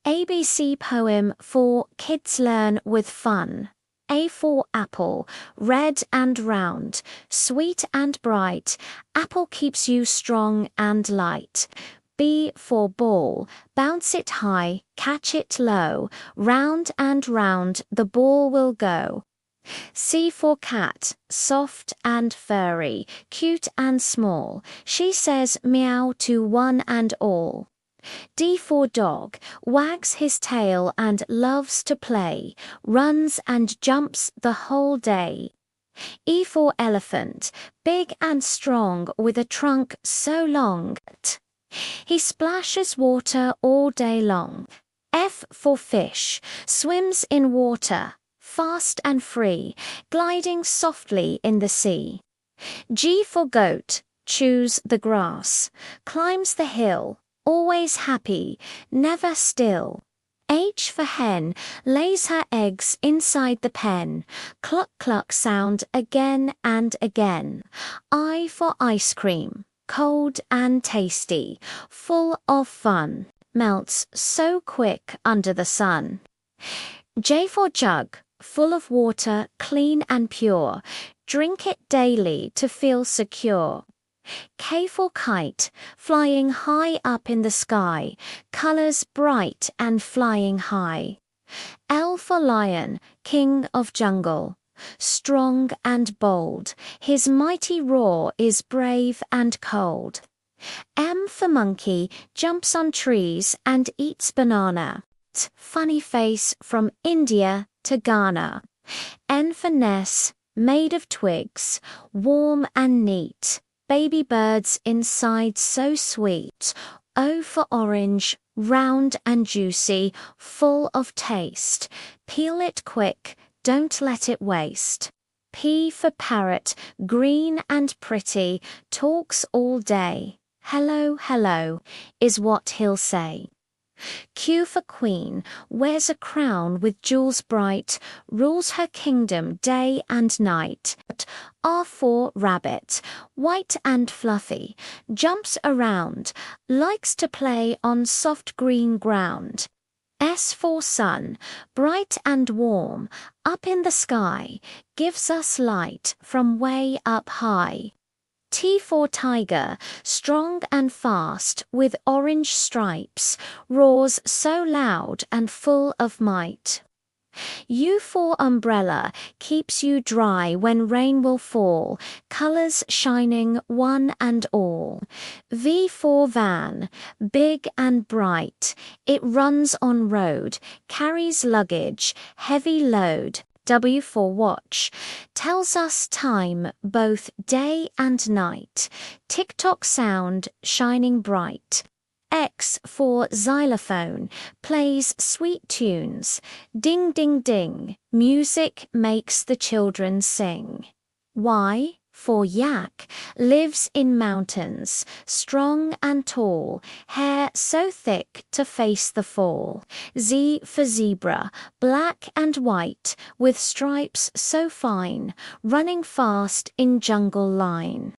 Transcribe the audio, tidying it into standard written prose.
ABC poem for kids learn with fun. A for apple, red and round, sweet and bright. Apple keeps you strong and light. B for ball, bounce it high, catch it low. Round and round the ball will go. C for cat, soft and furry, cute and small. She says meow to one and all. D for dog, wags his tail and loves to play, runs and jumps the whole day. E for elephant, big and strong with a trunk so long. He splashes water all day long. F for fish, swims in water, fast and free, gliding softly in the sea. G for goat, chews the grass, climbs the hill, always happy, never still. H for hen, lays her eggs inside the pen, cluck cluck sound again and again. I for ice cream, cold and tasty, full of fun, melts so quick under the sun. J for jug, full of water, clean and pure, drink it daily to feel secure. K for kite, flying high up in the sky, colors bright and flying high. L for lion, king of jungle, strong and bold, his mighty roar is brave and cold. M for monkey, jumps on trees and eats banana, funny face from India to Ghana. N for nest, made of twigs, warm and neat, baby birds inside so sweet. O for orange, round and juicy, full of taste, peel it quick, don't let it waste. P for parrot, green and pretty, talks all day. Hello, hello, is what he'll say. Q for queen, wears a crown with jewels bright, rules her kingdom day and night. R for rabbit, white and fluffy, jumps around, likes to play on soft green ground. S for sun, bright and warm, up in the sky, gives us light from way up high. T for tiger, strong and fast, with orange stripes, roars so loud and full of might. U for umbrella, keeps you dry when rain will fall, colors shining one and all. V for van, big and bright, it runs on road, carries luggage, heavy load. W for watch, tells us time both day and night, tick-tock sound shining bright. X for xylophone, plays sweet tunes, ding ding ding, music makes the children sing. Y for yak, lives in mountains, strong and tall, hair so thick to face the fall. Z for zebra, black and white, with stripes so fine, running fast in jungle line.